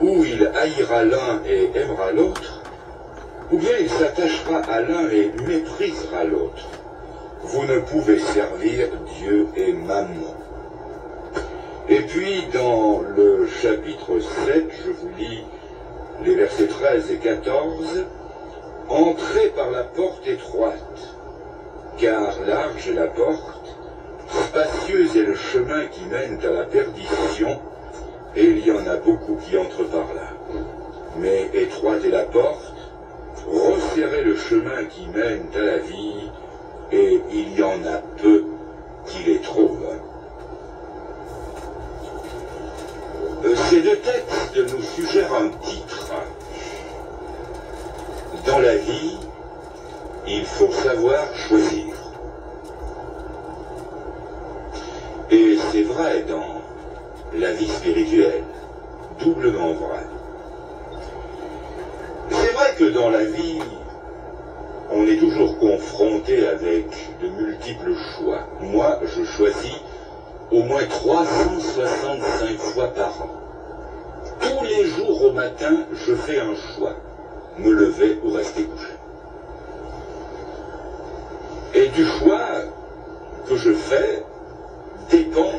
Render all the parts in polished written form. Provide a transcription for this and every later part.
Ou il haïra l'un et aimera l'autre, ou bien il s'attachera à l'un et méprisera l'autre. Vous ne pouvez servir Dieu et Mammon. Et puis, dans le chapitre 7, je vous lis les versets 13 et 14, « Entrez par la porte étroite, car large est la porte, spacieuse est le chemin qui mène à la perdition, et il y en a beaucoup qui entrent par là. Mais étroite est la porte, resserrez le chemin qui mène à la vie, et il y en a peu qui les trouvent. » Ces deux textes nous suggèrent un titre. Dans la vie, il faut savoir choisir. Et c'est vrai dans la vie spirituelle, doublement vrai. C'est vrai que dans la vie, on est toujours confronté avec de multiples choix. Moi, je choisis au moins 365 fois par an. Tous les jours au matin, je fais un choix. Me lever ou rester couché. Et du choix que je fais dépend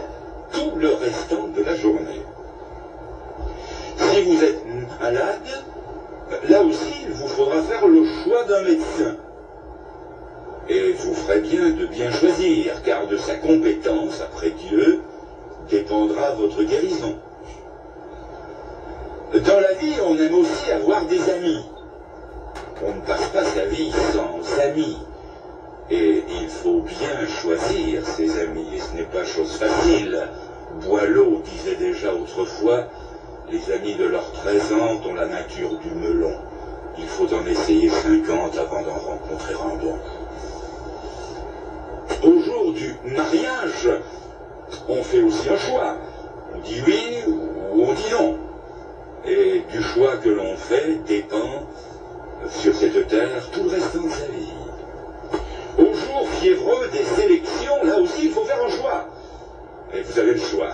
tout le restant de la journée. Si vous êtes malade, là aussi, il vous faudra faire le choix d'un médecin. Et vous ferez bien de bien choisir, car de sa compétence, après Dieu, dépendra votre guérison. Dans la vie, on aime aussi avoir des amis. On ne passe pas sa vie sans amis. Et il faut bien choisir ses amis, et ce n'est pas chose facile. Boileau disait déjà autrefois, les amis de leurs 13 ans ont la nature du melon. Il faut en essayer 50 avant d'en rencontrer un bon. Au jour du mariage, on fait aussi un choix. On dit oui ou on dit non. Et du choix que l'on fait dépend sur cette terre tout le restant de sa vie. Au jour fiévreux des élections, là aussi il faut faire un choix. Et vous avez le choix.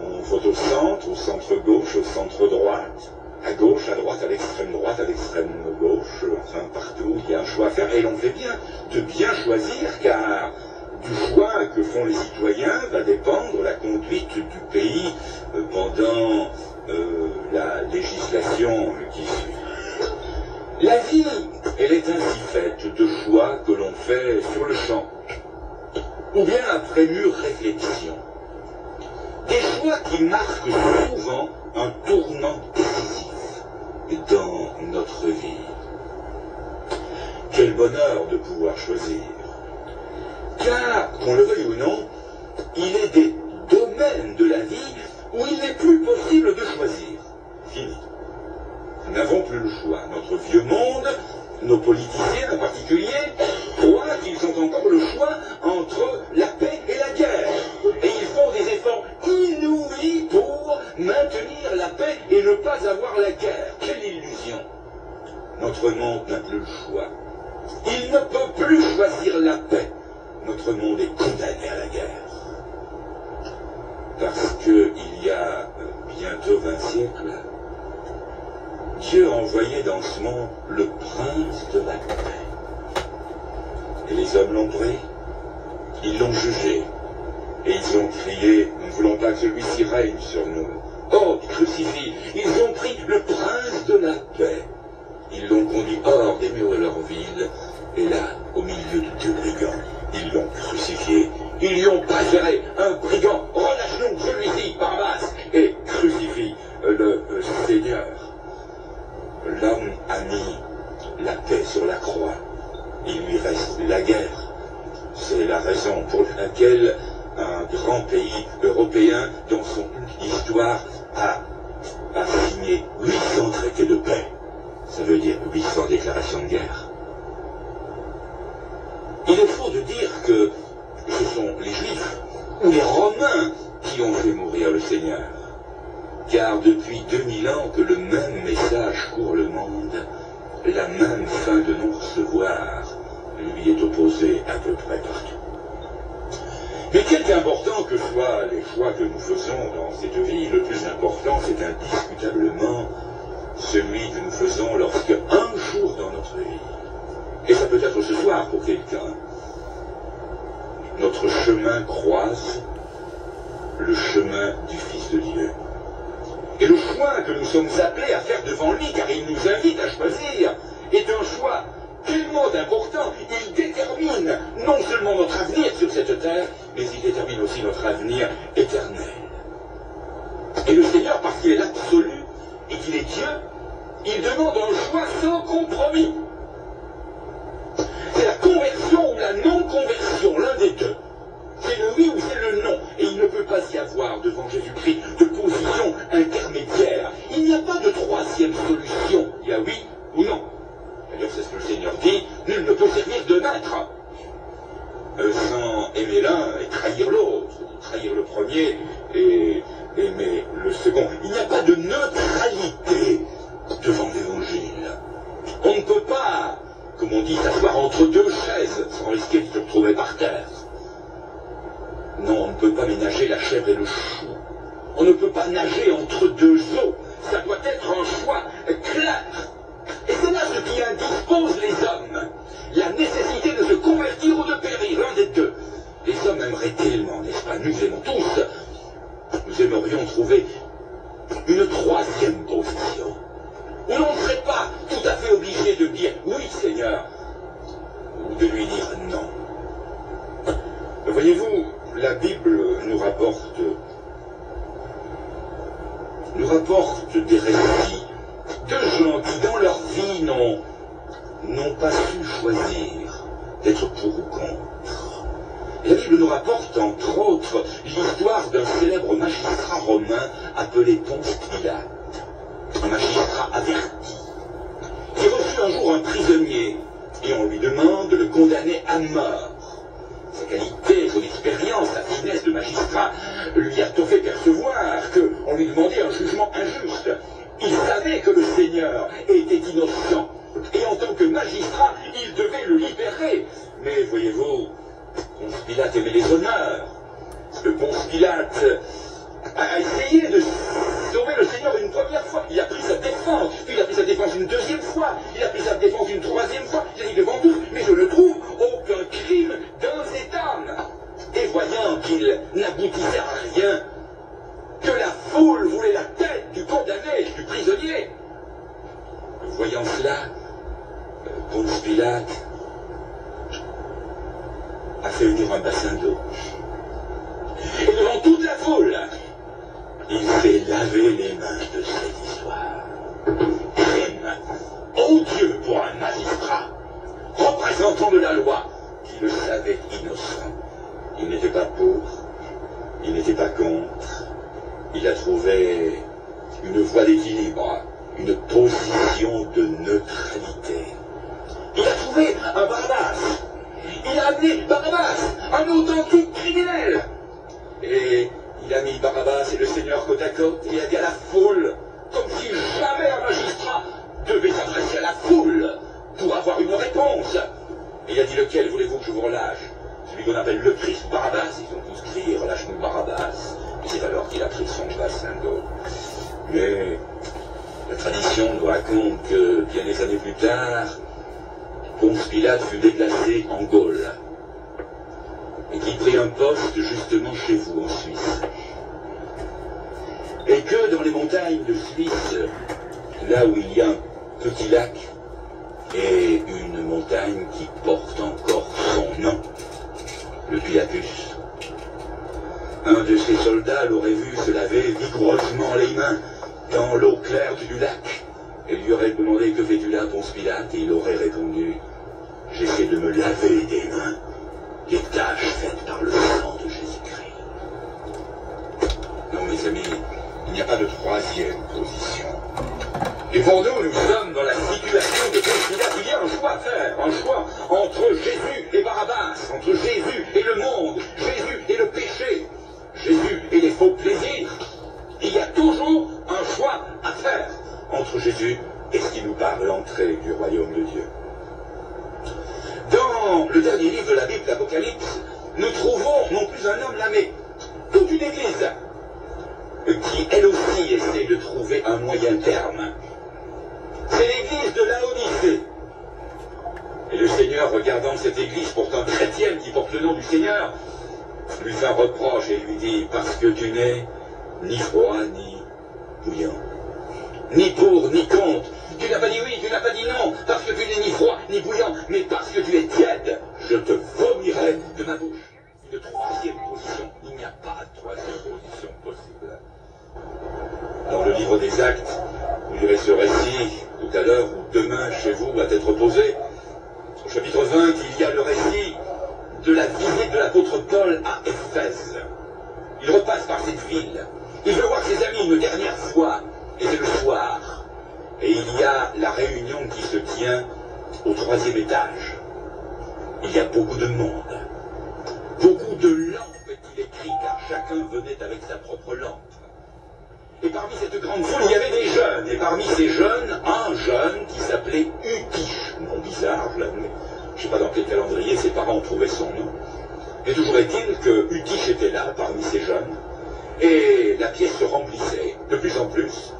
On vote au centre gauche, au centre droite, à gauche, à droite, à l'extrême gauche, enfin partout, il y a un choix à faire. Et l'on fait bien de bien choisir, car du choix que font les citoyens va dépendre la conduite du pays pendant la législation qui suit. La vie, elle est ainsi faite de choix que l'on fait sur le champ, ou bien après mûre réflexion. Des choix qui marquent souvent un tournant décisif dans notre vie. Quel bonheur de pouvoir choisir. Car, qu'on le veuille ou non, il est des domaines de la vie où il n'est plus possible de choisir. Fini. Nous n'avons plus le choix. Notre vieux monde, nos politiciens en particulier, croient qu'ils ont encore le choix entre la paix et la guerre. Et ils font des efforts inouïs pour maintenir la paix et ne pas avoir la guerre. Quelle illusion! Notre monde n'a plus le choix. Il ne peut plus choisir la paix. Notre monde est condamné à la guerre. Parce qu'il y a bientôt 20 siècles, Dieu a envoyé dans ce monde le prince de la paix. Et les hommes l'ont pris, ils l'ont jugé, et ils ont crié, nous ne voulons pas que celui-ci règne sur nous. Oh, crucifix! Ils ont pris le prince de la paix. Ils l'ont conduit hors des murs de leur ville, et là, au milieu de deux brigands, ils l'ont crucifié. Ils lui ont préféré un brigand, relâche-nous celui-ci, Barbas, et crucifie le Seigneur. L'homme a mis la paix sur la croix. Il lui reste la guerre. C'est la raison pour laquelle un grand pays européen, dans son histoire, a signé 800 traités de paix. Ça veut dire 800 déclarations de guerre. Il est faux de dire que ce sont les Juifs ou les Romains qui ont fait mourir le Seigneur. Car depuis 2000 ans que le même message court le monde, la même fin de non-recevoir lui est opposée à peu près partout. Mais quelque important que soient les choix que nous faisons dans cette vie, le plus important, c'est indiscutablement celui que nous faisons lorsque, un jour dans notre vie, et ça peut être ce soir pour quelqu'un, notre chemin croise le chemin du Fils de Dieu. Et le choix que nous sommes appelés à faire devant lui, car il nous invite à choisir, est un choix tellement important. Il détermine non seulement notre avenir sur cette terre, mais il détermine aussi notre avenir éternel. Et le Seigneur, parce qu'il est l'absolu et qu'il est Dieu, il demande un choix sans compromis. C'est la conversion ou la non-conversion, l'un des deux. C'est le oui ou c'est le non. Et il ne peut pas y avoir devant Jésus-Christ de position intermédiaire. Il n'y a pas de troisième solution. Il y a oui ou non. D'ailleurs, c'est ce que le Seigneur dit, nul ne peut servir de maître sans aimer l'un et trahir l'autre. Trahir le premier et aimer le second. Il n'y a pas de neutralité devant l'Évangile. On ne peut pas, comme on dit, s'asseoir entre deux chaises sans risquer de se retrouver par terre. Non, on ne peut pas ménager la chèvre et le chou. On ne peut pas nager entre deux eaux. Ça doit être un choix clair. Et c'est là ce qui indispose les hommes. La nécessité de se convertir ou de périr, l'un des deux. Les hommes aimeraient tellement, n'est-ce pas? Nous aimons tous. Nous aimerions trouver une troisième position. Où l'on ne serait pas tout à fait obligé de dire oui Seigneur, ou de lui dire non. Voyez-vous, la Bible nous rapporte des récits de gens qui dans leur vie n'ont pas su choisir d'être pour ou contre. Et la Bible nous rapporte entre autres l'histoire d'un célèbre magistrat romain appelé Ponce Pilate. Un magistrat averti, qui reçut un jour un prisonnier et on lui demande de le condamner à mort. Sa qualité, son expérience, sa finesse de magistrat lui a fait percevoir qu'on lui demandait un jugement injuste. Il savait que le Seigneur était innocent et en tant que magistrat, il devait le libérer. Mais voyez-vous, Ponce Pilate aimait les honneurs. Ponce Pilate a essayé de sauver le Seigneur une première fois. Il a pris sa défense, puis il a pris sa défense une deuxième fois, il a pris sa défense une troisième fois. Il a dit devant tous, mais je ne trouve aucun crime dans cet homme. Et voyant qu'il n'aboutissait à rien, que la foule voulait la tête du condamné, du prisonnier. Voyant cela, Ponce Pilate a fait venir un bassin d'eau. Et devant toute la foule, il fait laver les mains de cette histoire. Crime, odieux pour un magistrat, représentant de la loi, qui le savait innocent. Il n'était pas pour, il n'était pas contre. Il a trouvé une voie d'équilibre, une position de neutralité. Il a trouvé un Barabbas. Il a amené Barabbas, un authentique criminel. Et il a mis Barabbas et le Seigneur côte à côte, et il a dit à la foule, comme si jamais un magistrat devait s'adresser à la foule pour avoir une réponse. Et il a dit, lequel voulez-vous que je vous relâche? Celui qu'on appelle le Christ Barabbas. Ils ont tous crié, relâche-nous Barabbas. Et c'est alors qu'il a pris son bassin d'eau. Mais la tradition nous raconte que bien des années plus tard, Ponce Pilate fut déplacé en Gaule. Et qu'il prit un poste justement chez vous en Suisse. Et que dans les montagnes de Suisse, là où il y a un petit lac et une montagne qui porte encore son nom, le Pilatus, un de ses soldats l'aurait vu se laver vigoureusement les mains dans l'eau claire du lac et lui aurait demandé que fais-tu là, Ponce Pilate, et il aurait répondu, j'essaie de me laver des mains les tâches faites par le sang de Jésus-Christ. Non, mes amis, il n'y a pas de troisième position. Et pour nous, nous sommes dans la situation de Ponce Pilate. Il y a un choix à faire, un choix entre Jésus et Barabbas, entre Jésus et le monde, Jésus et le péché, Jésus et les faux plaisirs. Il y a toujours un choix à faire entre Jésus et ce qui nous parle l'entrée du royaume de Dieu. Dans le dernier livre de la Bible, l'Apocalypse, nous trouvons non plus un homme là, mais toute une église qui, elle aussi, essaie de trouver un moyen terme. C'est l'église de Laodicée. Et le Seigneur, regardant cette église pourtant chrétienne qui porte le nom du Seigneur, lui fait un reproche et lui dit, parce que tu n'es ni froid ni bouillant, ni pour ni contre. Tu n'as pas dit oui, tu n'as pas dit non, parce que tu n'es ni froid ni bouillant, mais parce que tu es tiède, je te vomirai de ma bouche. Une troisième position. Il n'y a pas de troisième position possible. Dans le livre des Actes, vous lirez ce récit tout à l'heure, ou demain chez vous va être posé. Au chapitre 20, il y a le récit de la visite de l'apôtre Paul à Éphèse. Il repasse par cette ville. Il veut voir ses amis une dernière fois, et c'est le soir. Et il y a la réunion qui se tient au 3e étage. Il y a beaucoup de monde. Beaucoup de lampes, est-il écrit, car chacun venait avec sa propre lampe. Et parmi cette grande foule, il y avait des jeunes. Et parmi ces jeunes, un jeune qui s'appelait Eutyche. Nom bizarre, je l'admets. Je ne sais pas dans quel calendrier ses parents ont trouvé son nom. Et toujours est-il que Eutyche était là, parmi ces jeunes. Et la pièce se remplissait de plus en plus.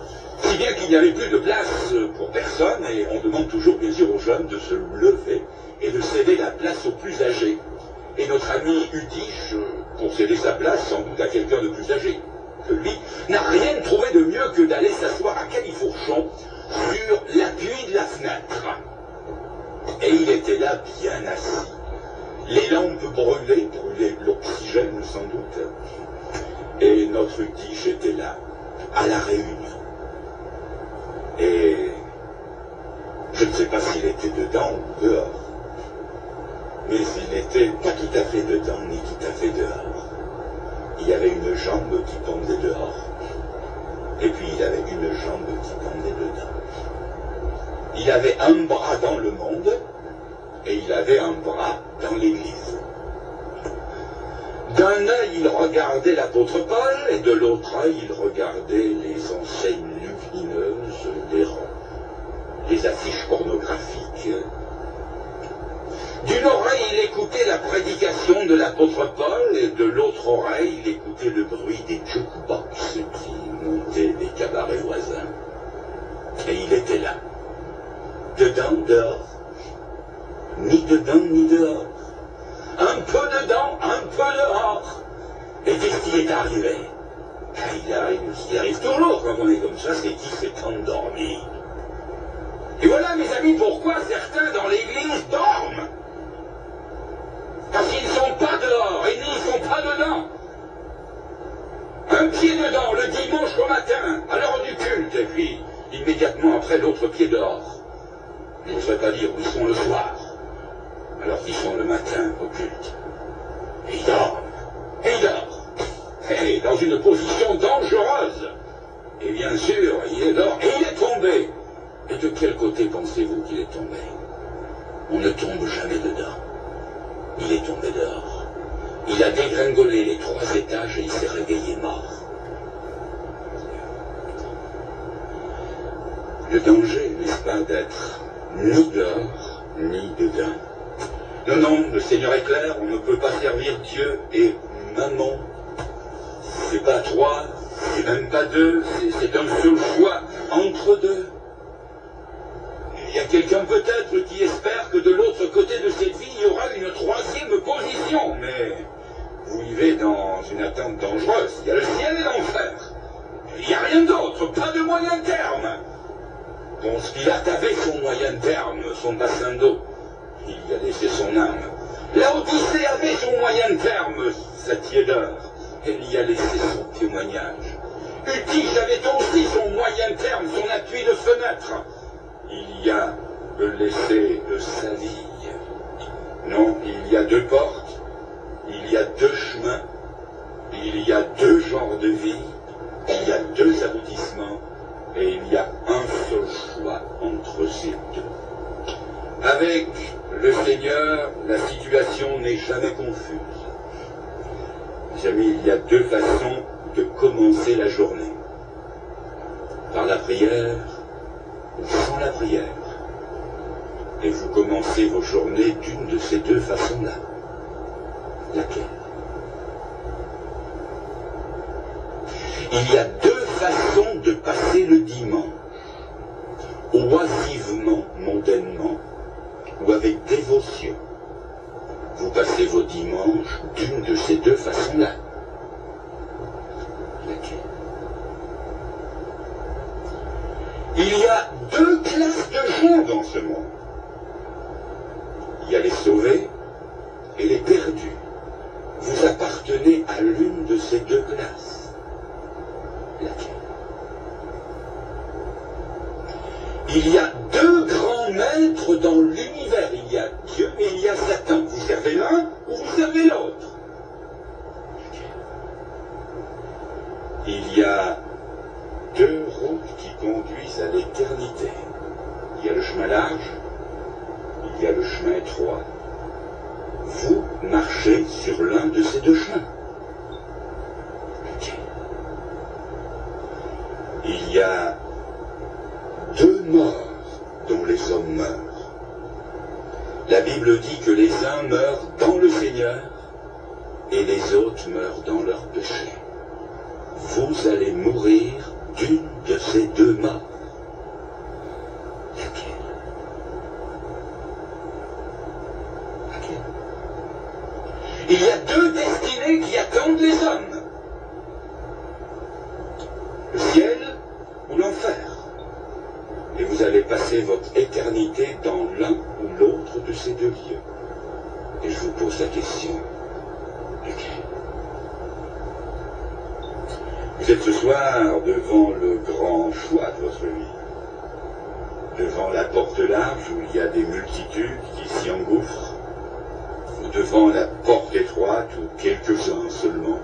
Si bien qu'il n'y avait plus de place pour personne. Et on demande toujours, bien sûr, aux jeunes de se lever et de céder la place aux plus âgés. Et notre ami Eutyche, pour céder sa place, sans doute à quelqu'un de plus âgé que lui, n'a rien trouvé de mieux que d'aller s'asseoir à califourchon sur l'appui de la fenêtre. Et il était là bien assis. Les lampes brûlaient l'oxygène sans doute. Et notre Eutyche était là, à la réunion. Et je ne sais pas s'il était dedans ou dehors. Mais il n'était pas tout à fait dedans, ni tout à fait dehors. Il y avait une jambe qui pendait dehors, et puis il avait une jambe qui pendait dedans. Il avait un bras dans le monde, et il avait un bras dans l'église. D'un œil, il regardait l'apôtre Paul, et de l'autre œil, il regardait les enseignes lumineuses, les rangs, les affiches pornographiques. D'une oreille, il écoutait la prédication de l'apôtre Paul, et de l'autre oreille, il écoutait le bruit des jukebox qui montaient des cabarets voisins. Et il était là, dedans, dehors, ni dedans, ni dehors, un peu dedans, un peu dehors. Et qu'est-ce qui est arrivé? Ce qui arrive toujours quand on est comme ça, c'est qu'il s'est endormi. Et voilà, mes amis, pourquoi certains dans l'église dorment. Parce qu'ils ne sont pas dehors, et ni ils ne sont pas dedans. Un pied dedans, le dimanche au matin, à l'heure du culte, et puis, immédiatement après, l'autre pied dehors. Je n'oserais pas dire où ils sont le soir, alors qu'ils sont le matin au culte. Et ils dorment, et ils dorment, et dans une position dangereuse. Et bien sûr, il est dehors, et il est tombé. Et de quel côté pensez-vous qu'il est tombé? On ne tombe jamais dedans. Il est tombé dehors. Il a dégringolé les 3 étages et il s'est réveillé mort. Le danger, n'est-ce pas, d'être ni dehors, ni dedans. Non, non, le Seigneur est clair, on ne peut pas servir Dieu et maman. C'est pas 3, c'est même pas 2, c'est un seul choix entre 2. Il y a quelqu'un peut-être qui espère que de l'autre côté de cette vie, il y aura une 3e position. Mais vous vivez dans une attente dangereuse. Il y a le ciel et l'enfer. Il n'y a rien d'autre, pas de moyen terme. Ponce Pilate avait son moyen terme, son bassin d'eau. Il y a laissé son âme. Laodicée avait son moyen terme, sa tiédeur. Elle y a laissé son témoignage. Eutyche avait aussi son moyen terme, son appui de fenêtre. Il y a le laisser de sa vie. Non, il y a 2 portes, il y a 2 chemins, il y a 2 genres de vie, il y a 2 aboutissements, et il y a un seul choix entre ces 2. Avec le Seigneur, la situation n'est jamais confuse. Mes amis, il y a 2 façons de commencer la journée. Par la prière, ou sans la prière. Et vous commencez vos journées d'une de ces 2 façons-là. Laquelle? Il y a deux façons de passer le dimanche. Oisivement, mondainement, ou avec dévotion. Vous passez vos dimanches d'une de ces deux façons-là. Laquelle? Il y a deux classes de gens dans ce monde. Il y a les sauvés et les perdus. Vous appartenez à l'une de ces deux classes. Laquelle? Il y a deux grands maîtres dans l'univers. Il y a Dieu et il y a Satan. Vous servez l'un ou vous servez l'autre. Il y a deux routes qui conduisent à l'éternité. Il y a le chemin large, il y a le chemin étroit. Vous marchez sur l'un de ces deux chemins. Il y a deux morts dont les hommes meurent. La Bible dit que les uns meurent dans le Seigneur et les autres meurent dans leur péché. Vous allez mourir d'une de ces deux morts. Laquelle? Laquelle? Il y a deux destinées qui attendent les hommes. Le ciel ou l'enfer. Et vous allez passer votre éternité dans l'un ou l'autre de ces deux lieux. Et je vous pose la question, lequel? Vous êtes ce soir devant le grand choix de votre vie. Devant la porte large où il y a des multitudes qui s'y engouffrent. Ou devant la porte étroite où quelques-uns seulement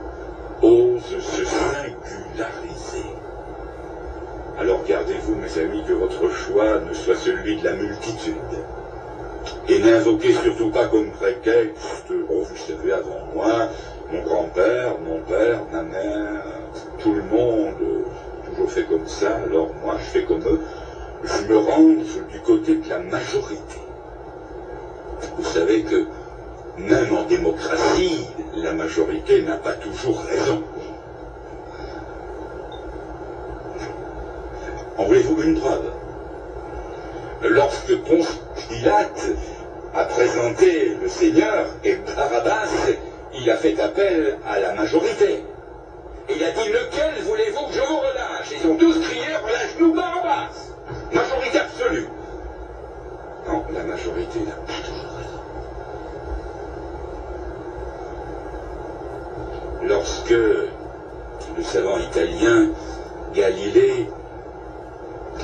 osent se singulariser. Alors gardez-vous, mes amis, que votre choix ne soit celui de la multitude. Et n'invoquez surtout pas comme prétexte, oh, vous savez, avant moi, mon grand-père, mon père, ma mère, tout le monde, toujours fait comme ça, alors moi je fais comme eux. Je me range du côté de la majorité. Vous savez que, même en démocratie, la majorité n'a pas toujours raison. En voulez-vous une preuve? Lorsque Ponce Pilate a présenté le Seigneur et Barabbas, il a fait appel à la majorité. Et il a dit, lequel voulez-vous que je vous relâche? Ils ont tous crié, relâche-nous Barabbas. Majorité absolue. Non, la majorité n'a pas toujours raison. Lorsque le savant italien Galilée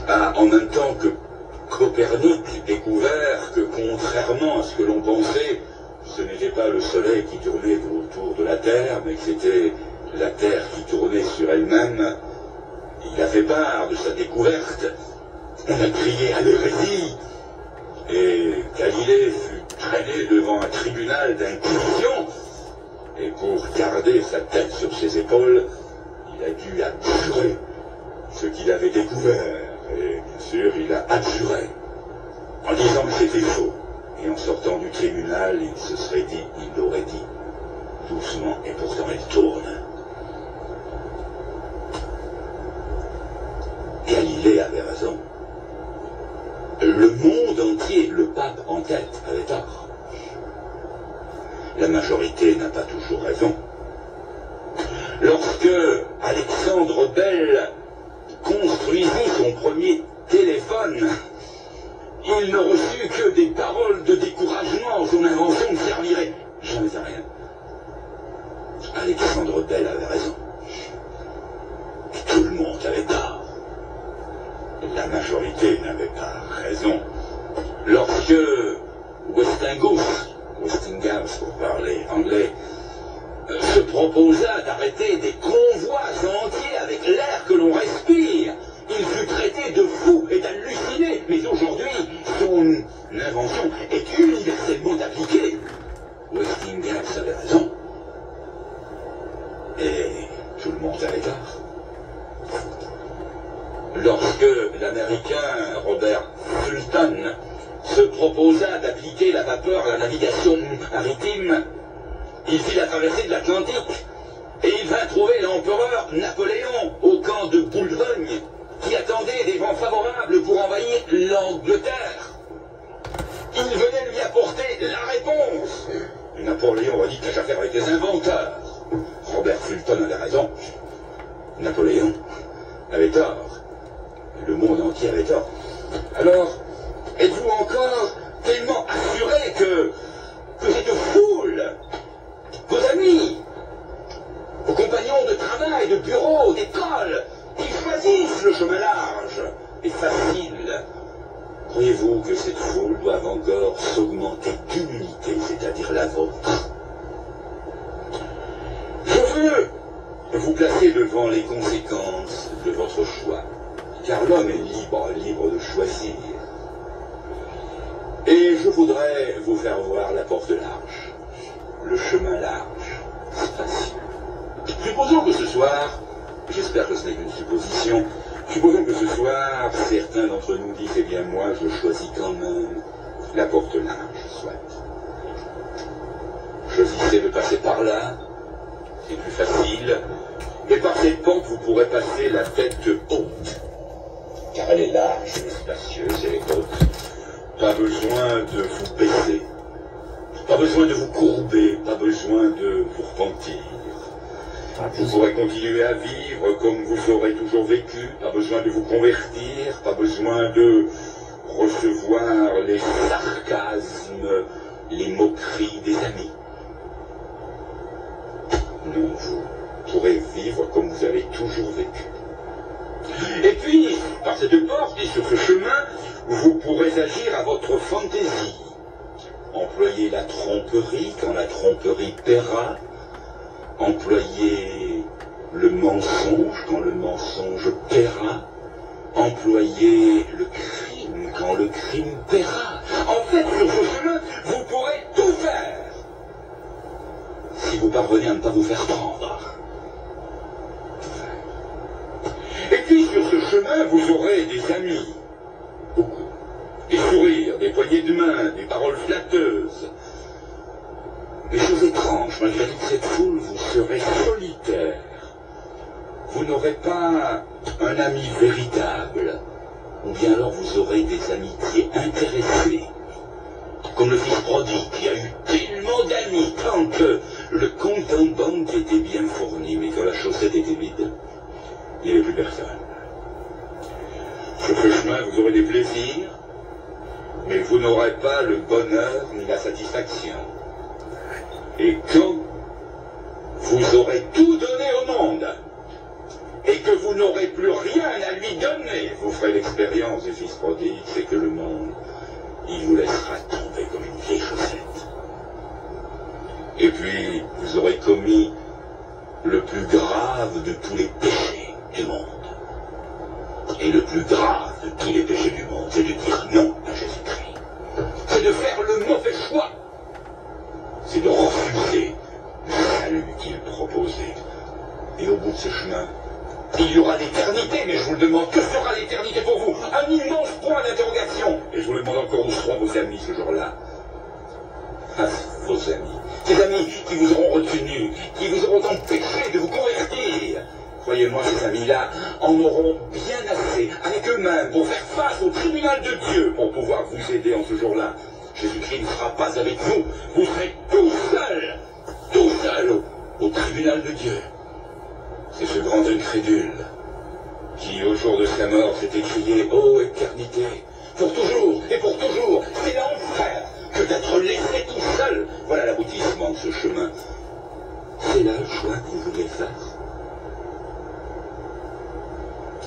a, en même temps que Copernic, découvert que, contrairement à ce que l'on pensait, ce n'était pas le Soleil qui tournait autour de la Terre, mais que c'était la Terre qui tournait sur elle-même, il a fait part de sa découverte. On a crié à l'hérésie, et Galilée fut traîné devant un tribunal d'inquisition, et pour garder sa tête sur ses épaules, il a dû abjurer ce qu'il avait découvert. Et bien sûr, il a abjuré, en disant que c'était faux. Et en sortant du tribunal, il se serait dit, il l'aurait dit, doucement, et pourtant il tourne. Galilée avait raison. Le monde entier, le pape en tête, avait tort. La majorité n'a pas toujours raison. Lorsque Alexandre Bell construisit son premier téléphone, il ne reçut que des paroles de découragement. Son invention ne servirait jamais à rien. Alexandre Bell avait raison. Tout le monde avait tort. La majorité n'avait pas raison. Lorsque Westinghouse, pour parler anglais, se proposa d'arrêter des convois entiers avec l'air que l'on respire, il fut traité de fou et d'halluciné. Mais aujourd'hui, son invention est universellement appliquée. Westinghouse avait raison. Et tout le monde avait tort. Lorsque l'Américain Robert Fulton se proposa d'appliquer la vapeur à la navigation maritime, Il fit la traversée de l'Atlantique et il vint trouver l'empereur Napoléon au camp de Boulgogne qui attendait des vents favorables pour envahir l'Angleterre. Il venait lui apporter la réponse. Et Napoléon a dit qu'à affaire avec les inventeurs. Robert Fulton avait raison. Napoléon avait tort. Le monde entier avait tort. Alors, êtes-vous encore tellement assuré que cette foule, vos amis, vos compagnons de travail, de bureau, d'école, qui choisissent le chemin large et facile, croyez-vous que cette foule doive encore s'augmenter d'humilité, c'est-à-dire la vôtre? Je veux vous placer devant les conséquences de votre choix, car l'homme est libre de choisir. Et je voudrais vous faire voir la porte large, le chemin large, spacieux. Supposons que ce soir, j'espère que ce n'est qu'une supposition, supposons que ce soir, certains d'entre nous disent, eh bien moi je choisis quand même la porte large, soit. Choisissez de passer par là, c'est plus facile, et par cette porte vous pourrez passer la tête haute, car elle est large, elle est spacieuse, elle est haute. Pas besoin de vous baisser, pas besoin de vous courber, pas besoin de vous repentir. Vous pourrez continuer à vivre comme vous aurez toujours vécu, pas besoin de vous convertir, pas besoin de recevoir les sarcasmes, les moqueries des amis. Non, vous pourrez vivre comme vous avez toujours vécu. Et puis, par cette porte et sur ce chemin, vous pourrez agir à votre fantaisie. Employer la tromperie quand la tromperie paiera. Employer le mensonge quand le mensonge paiera. Employer le crime quand le crime paiera. En fait, sur ce chemin, vous pourrez tout faire. Si vous parvenez à ne pas vous faire prendre. Et puis sur ce chemin, vous aurez des amis, beaucoup, des sourires, des poignées de main, des paroles flatteuses. Mais chose étrange, malgré toute cette foule, vous serez solitaire. Vous n'aurez pas un ami véritable, ou bien alors vous aurez des amitiés intéressées, comme le fils prodigue qui a eu tellement d'amis, tant que le compte en banque était bien fourni, mais quand la chaussette était vide, il n'y avait plus personne. Sur ce chemin, vous aurez des plaisirs, mais vous n'aurez pas le bonheur ni la satisfaction. Et quand vous aurez tout donné au monde, et que vous n'aurez plus rien à lui donner, vous ferez l'expérience du fils prodigue, c'est que le monde, il vous laissera tomber comme une vieille chaussette. Et puis, vous aurez commis le plus grave de tous les péchés du monde. Et le plus grave de tous les péchés du monde, c'est de dire non à Jésus-Christ. C'est de faire le mauvais choix. C'est de refuser le salut qu'il proposait. Et au bout de ce chemin, il y aura l'éternité, mais je vous le demande, que sera l'éternité pour vous? Un immense point d'interrogation. Et je vous le demande encore, où seront vos amis ce jour-là? Ah, vos amis. Ces amis qui vous auront retenu, qui vous auront empêché de vous convertir. Croyez-moi, ces amis-là en auront bien assez avec eux-mêmes pour faire face au tribunal de Dieu pour pouvoir vous aider en ce jour-là. Jésus-Christ ne sera pas avec vous. Vous serez tout seul au tribunal de Dieu. C'est ce grand incrédule qui, au jour de sa mort, s'est écrié « Ô éternité, pour toujours et pour toujours, c'est l'enfer que d'être laissé tout seul. » Voilà l'aboutissement de ce chemin. C'est là le choix que vous voulez faire.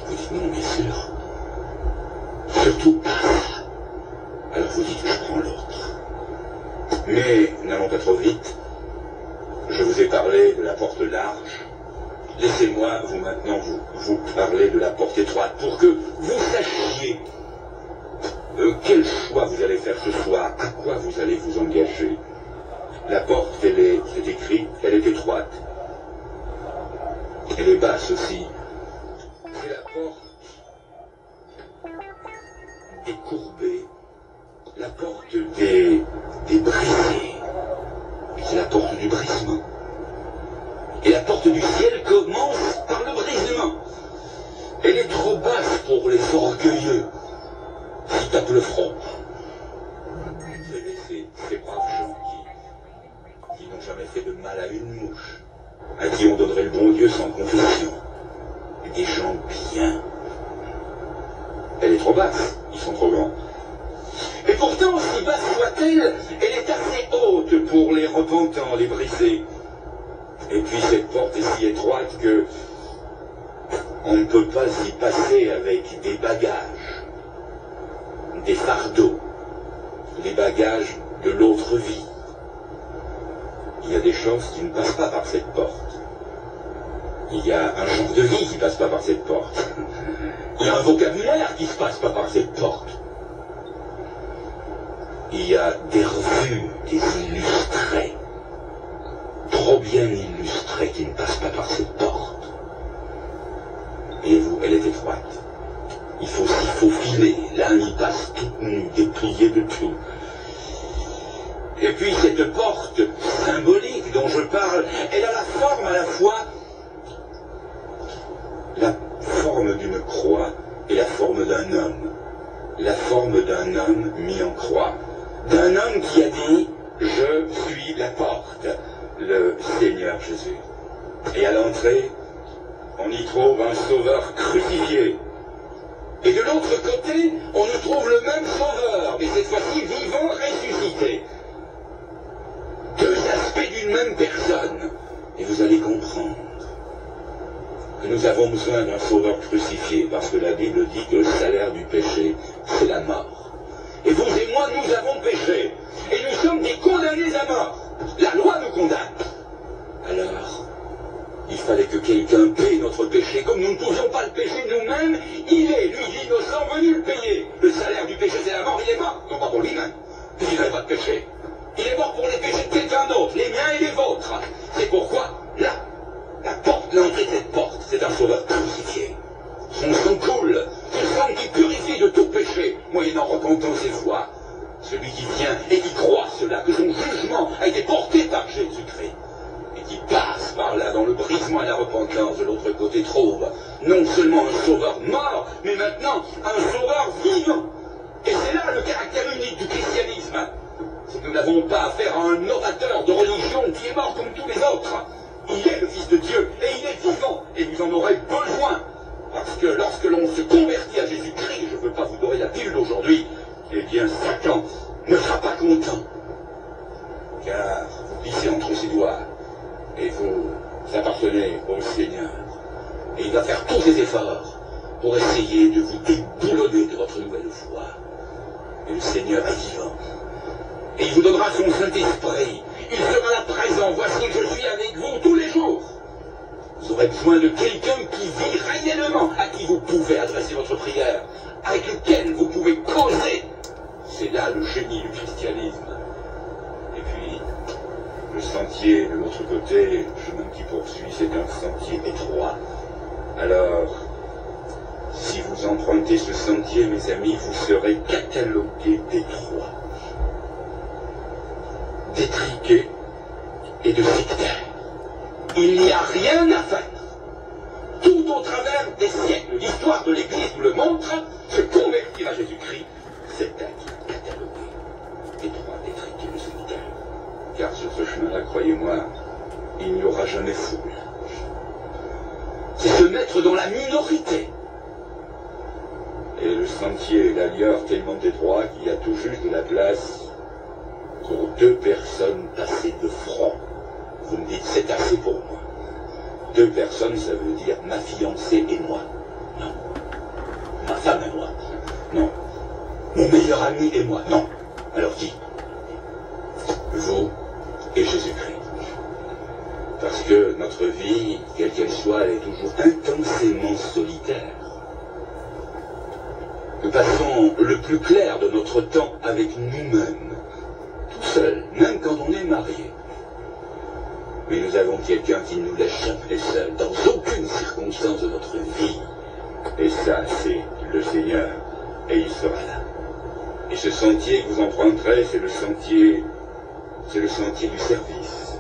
Vous dites non, bien sûr. Surtout pas ça. Alors vous dites que je prends l'autre. Mais n'allons pas trop vite. Je vous ai parlé de la porte large. Laissez-moi maintenant vous parler de la porte étroite pour que vous sachiez quel choix vous allez faire ce soir, à quoi vous allez vous engager. La porte, c'est écrit, elle est étroite. Elle est basse aussi. C'est la porte des courbés, la porte des brisés. c'est la porte du brisement. Et la porte du ciel commence par le brisement. Elle est trop basse pour les orgueilleux qui tapent le front. Vous savez, ces braves gens qui n'ont jamais fait de mal à une mouche, à qui on donnerait le bon Dieu sans confession. Des gens bien. Elle est trop basse, ils sont trop grands. Et pourtant, si basse soit-elle, elle est assez haute pour les repentants, les brisés. Et puis cette porte est si étroite que on ne peut pas y passer avec des bagages, des fardeaux, des bagages de l'autre vie. Il y a des choses qui ne passent pas par cette porte. Il y a un genre de vie qui ne passe pas par cette porte. Il y a un vocabulaire qui ne se passe pas par cette porte. Il y a des revues, des illustrés, trop bien illustrés, qui ne passent pas par cette porte. Et vous, elle est étroite. Il faut s'y faufiler. L'âme y passe toute nue, dépliée de tout. Et puis cette porte symbolique dont je parle, elle a la forme à la fois, la forme d'une croix et la forme d'un homme. La forme d'un homme mis en croix. D'un homme qui a dit « Je suis la porte », le Seigneur Jésus. Et à l'entrée, on y trouve un sauveur crucifié. Et de l'autre côté, on y trouve le même sauveur, mais cette fois-ci vivant, ressuscité. Deux aspects d'une même personne. Et vous allez comprendre que nous avons besoin d'un sauveur crucifié, parce que la Bible dit que le salaire du péché, c'est la mort. Et vous et moi, nous avons péché. Et nous sommes des condamnés à mort. La loi nous condamne. Alors, il fallait que quelqu'un paie notre péché. Comme nous ne pouvions pas le pécher nous-mêmes, il est, lui, l'innocent, venu le payer. Le salaire du péché, c'est la mort. Il est mort. Non pas pour lui-même, puisqu'il n'avait pas de péché. Il est mort pour les péchés de quelqu'un d'autre, les miens et les vôtres. C'est pourquoi, là, la porte, l'entrée de cette porte, c'est un sauveur crucifié. Son sang coule, ce sang qui purifie de tout péché, moyennant repentance et foi. Celui qui vient et qui croit cela, que son jugement a été porté par Jésus-Christ, et qui passe par là dans le brisement et la repentance, de l'autre côté trouve non seulement un sauveur mort, mais maintenant un sauveur vivant. Et c'est là le caractère unique du christianisme. C'est que nous n'avons pas affaire à un orateur de religion qui est mort comme tous les autres. Il est le Fils de Dieu, et il est vivant, et vous en aurez besoin. Parce que lorsque l'on se convertit à Jésus-Christ, je ne veux pas vous donner la pilule aujourd'hui, eh bien Satan ne sera pas content. Car vous glissez entre ses doigts, et vous appartenez au Seigneur. Et il va faire tous ses efforts pour essayer de vous déboulonner de votre nouvelle foi. Et le Seigneur est vivant. Et il vous donnera son Saint-Esprit. Il sera là présent. Voici que je suis avec vous tous les jours. Vous aurez besoin de quelqu'un qui vit réellement, à qui vous pouvez adresser votre prière, avec lequel vous pouvez causer. C'est là le génie du christianisme. Et puis, le sentier de l'autre côté, le chemin qui poursuit, c'est un sentier étroit. Alors, si vous empruntez ce sentier, mes amis, vous serez catalogués d'étroits, d'étriqués et de sectaires. Il n'y a rien à faire. Tout au travers des siècles, l'histoire de l'Église nous le montre, se convertir à Jésus-Christ, c'est être catalogué, étroit, étriqué, de sectaire. Car sur ce chemin-là, croyez-moi, il n'y aura jamais foule. C'est se mettre dans la minorité. Et le sentier, la lieur tellement étroit qu'il y a tout juste de la place pour deux personnes passées de front. Vous me dites, c'est assez pour moi. Deux personnes, ça veut dire ma fiancée et moi. Non. Ma femme et moi. Non. Mon meilleur ami et moi. Non. Alors qui? Vous et Jésus-Christ. Parce que notre vie, quelle qu'elle soit, elle est toujours intensément solitaire. Nous passons le plus clair de notre temps avec nous-mêmes, tout seul, même quand on est marié. Mais nous avons quelqu'un qui ne nous laisse jamais seuls, dans aucune circonstance de notre vie. Et ça, c'est le Seigneur, et il sera là. Et ce sentier que vous emprunterez, c'est le sentier du service.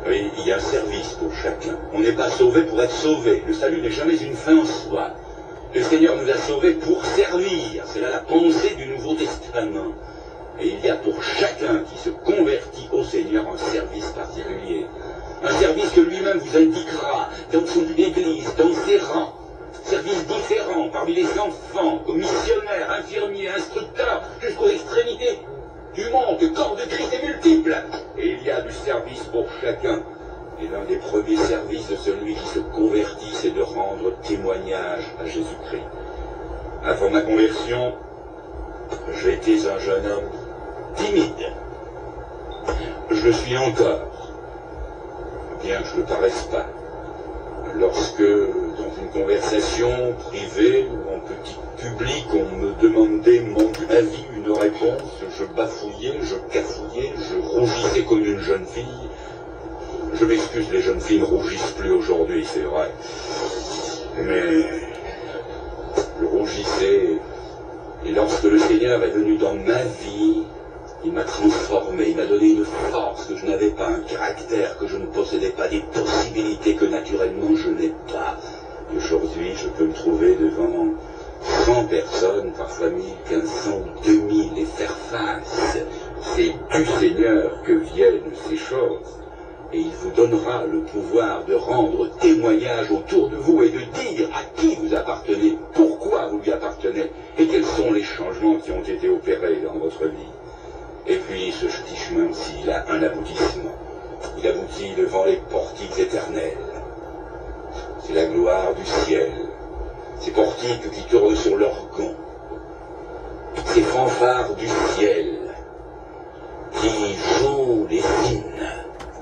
Oui, il y a un service pour chacun. On n'est pas sauvé pour être sauvé. Le salut n'est jamais une fin en soi. Le Seigneur nous a sauvés pour servir. C'est là la pensée du Nouveau Testament. Et il y a pour chacun qui se convertit au Seigneur un service particulier. Un service que lui-même vous indiquera dans son Église, dans ses rangs. Services différents parmi les enfants, aux missionnaires, infirmiers, instructeurs, jusqu'aux extrémités du monde. Le corps de Christ est multiple. Et il y a du service pour chacun. Et l'un des premiers services de celui qui se convertit, c'est de rendre témoignage à Jésus-Christ. Avant ma conversion, j'étais un jeune homme timide. Je le suis encore, bien que je ne le paraisse pas. Lorsque, dans une conversation privée ou en petit public, on me demandait mon avis, une réponse, je bafouillais, je cafouillais, je rougissais comme une jeune fille. Je m'excuse, les jeunes filles ne rougissent plus aujourd'hui, c'est vrai. Mais je rougissais, et lorsque le Seigneur est venu dans ma vie, il m'a transformé, il m'a donné une force que je n'avais pas, un caractère que je ne possédais pas, des possibilités que naturellement je n'ai pas. Et aujourd'hui, je peux me trouver devant 100 personnes, parfois 1000, 1500 ou 2000, et faire face. C'est du Seigneur que viennent ces choses. Et il vous donnera le pouvoir de rendre témoignage autour de vous et de dire à qui vous appartenez, pourquoi vous lui appartenez, et quels sont les changements qui ont été opérés dans votre vie. Et puis ce petit chemin aussi, il a un aboutissement. Il aboutit devant les portiques éternels. C'est la gloire du ciel. Ces portiques qui tournent sur leurs gonds. Ces fanfares du ciel qui jouent les hymnes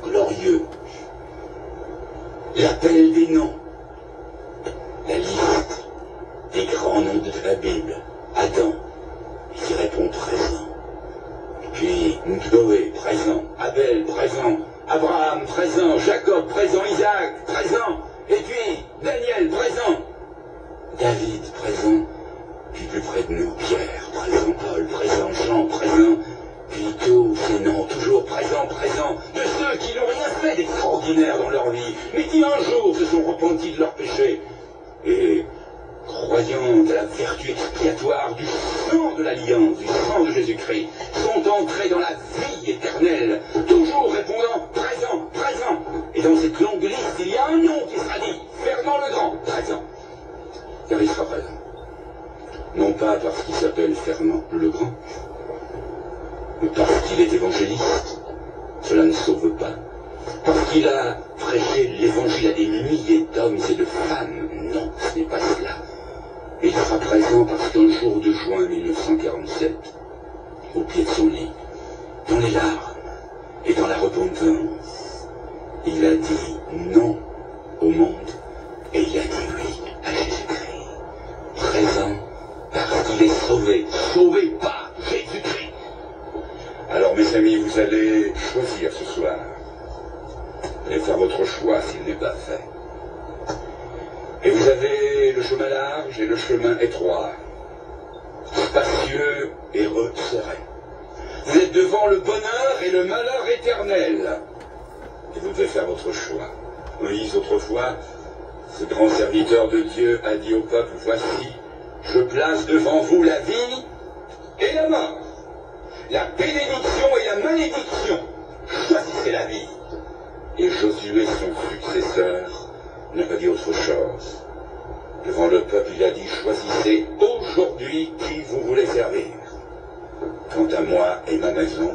glorieux. L'appel des noms. La liste des grands noms de la Bible. Adam, qui répond présent. Puis Noé, présent. Abel, présent. Abraham, présent. Jacob, présent. Isaac, présent. Et puis Daniel, présent. David, présent. Puis plus près de nous, Pierre, présent. Paul, présent. Jean, présent. Puis tous ces noms, toujours présents, de ceux qui n'ont rien fait d'extraordinaire dans leur vie, mais qui un jour se sont repentis de leurs péchés. Et croyant à la vertu expiatoire du sang de l'Alliance, du sang de Jésus-Christ, sont entrés dans la vie éternelle, toujours répondant présent, présent. Et dans cette longue liste, il y a un nom qui sera dit, Fernand le Grand, présent. Car il sera présent. Non pas parce qu'il s'appelle Fernand le Grand, mais parce qu'il est évangéliste. Cela ne sauve pas. Parce qu'il a prêché l'évangile à des milliers d'hommes et de femmes. Non, ce n'est pas cela. Et il sera présent parce qu'un jour de juin 1947, au pied de son lit, dans les larmes et dans la repentance, il a dit non au monde et il a dit oui à Jésus-Christ. Présent parce qu'il est sauvé, sauvé par Jésus-Christ. Alors mes amis, vous allez choisir ce soir. Vous allez faire votre choix s'il n'est pas fait. Et vous avez le chemin large et le chemin étroit, spacieux et resserré. Vous êtes devant le bonheur et le malheur éternel. Et vous devez faire votre choix. Moïse, autrefois, ce grand serviteur de Dieu, a dit au peuple, voici, je place devant vous la vie et la mort, la bénédiction et la malédiction. Choisissez la vie. Et Josué, son successeur, n'a pas dit autre chose. Devant le peuple, il a dit, choisissez aujourd'hui qui vous voulez servir. Quant à moi et ma maison,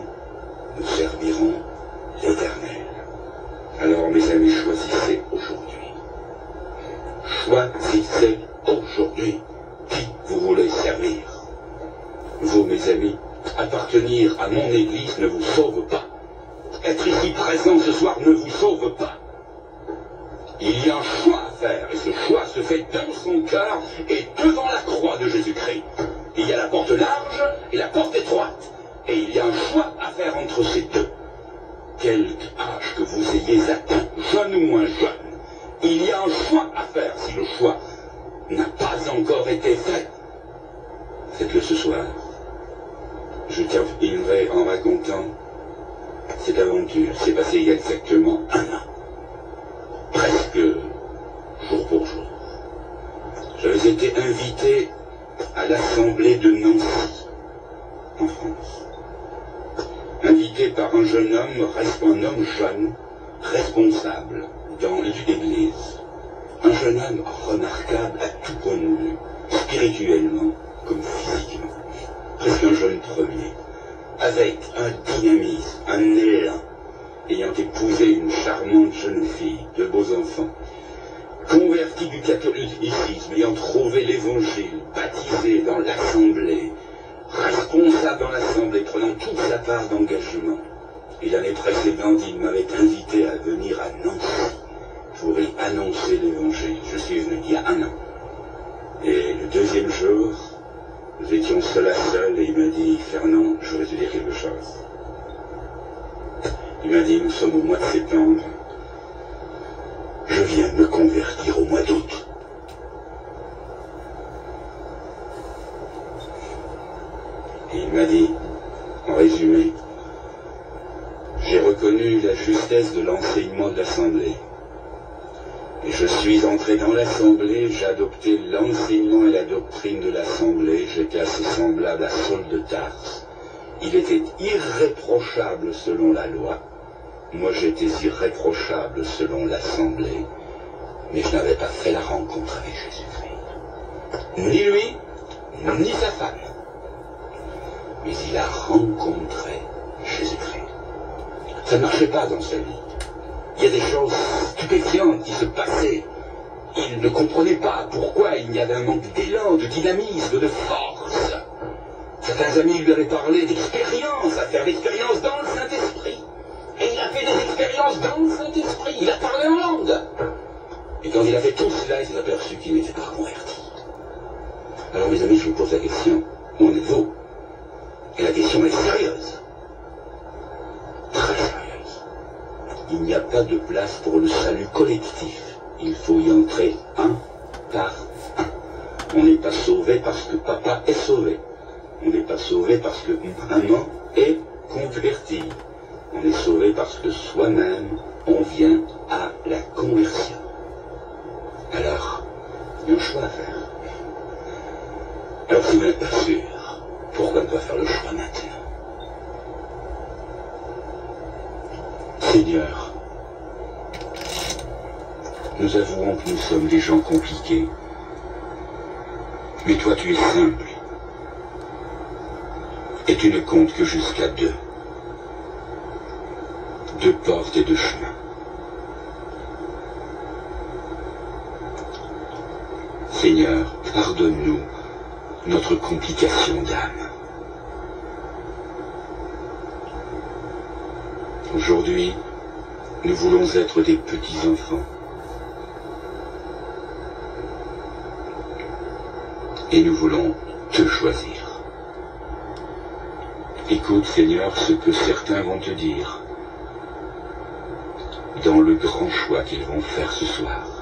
nous servirons l'Éternel. Alors, mes amis, choisissez aujourd'hui. Choisissez aujourd'hui qui vous voulez servir. Vous, mes amis, appartenir à mon Église ne vous sauve pas. Être ici présent ce soir ne vous sauve pas. Il y a un choix à faire, et ce choix se fait dans son cœur et devant la croix de Jésus-Christ. Il y a la porte large et la porte étroite. Et il y a un choix à faire entre ces deux. Quelque âge que vous ayez atteint, jeune ou moins jeune, il y a un choix à faire. Si le choix n'a pas encore été fait, faites-le ce soir. Je terminerai en racontant cette aventure. C'est passé il y a exactement 1 an. invité à l'Assemblée de Nancy, en France. Invité par un jeune homme, un homme jeune, responsable dans l'Église. Un jeune homme remarquable à tout point de vue, spirituellement comme physiquement. Presque un jeune premier, avec un dynamisme, un élan, ayant épousé une charmante jeune fille, de beaux enfants, converti du catholicisme, ayant trouvé l'évangile, baptisé dans l'Assemblée, responsable dans l'Assemblée, prenant toute sa part d'engagement. Et l'année précédente, il m'avait invité à venir à Nancy pour y annoncer l'évangile. Je suis venu il y a 1 an. Et le deuxième jour, nous étions seul à seul et il m'a dit, Fernand, je voudrais te dire quelque chose. Il m'a dit, nous sommes au mois de septembre. Je viens de me convertir au mois d'août. Et il m'a dit, en résumé, j'ai reconnu la justesse de l'enseignement de l'Assemblée. Et je suis entré dans l'Assemblée, j'ai adopté l'enseignement et la doctrine de l'Assemblée. J'étais assez semblable à Saul de Tarse. Il était irréprochable selon la loi. Moi, j'étais irréprochable selon l'Assemblée. Mais je n'avais pas fait la rencontre avec Jésus-Christ. Ni lui, ni sa femme. Mais il a rencontré Jésus-Christ. Ça ne marchait pas dans sa vie. Il y a des choses stupéfiantes qui se passaient. Il ne comprenait pas pourquoi il y avait un manque d'élan, de dynamisme, de force. Certains amis lui avaient parlé d'expérience, à faire l'expérience dans le Saint-Esprit. Et il a fait des expériences dans le Saint-Esprit. Il a parlé en langue. Et quand il a fait tout cela, il s'est aperçu qu'il n'était pas converti. Alors mes amis, je vous pose la question, où en êtes-vous? Et la question est sérieuse. Très sérieuse. Il n'y a pas de place pour le salut collectif. Il faut y entrer un par un. On n'est pas sauvé parce que papa est sauvé. On n'est pas sauvé parce que maman est convertie. On est sauvé parce que soi-même, on vient à la conversion. Alors, il y a un choix à faire. Alors si vous n'êtes pas sûr, pourquoi ne pas faire le choix maintenant? Seigneur, nous avouons que nous sommes des gens compliqués, mais toi tu es simple, et tu ne comptes que jusqu'à 2. 2 portes et 2 chemins. Seigneur, pardonne-nous notre complication d'âme. Aujourd'hui, nous voulons être des petits-enfants. Et nous voulons te choisir. Écoute, Seigneur, ce que certains vont te dire dans le grand choix qu'ils vont faire ce soir.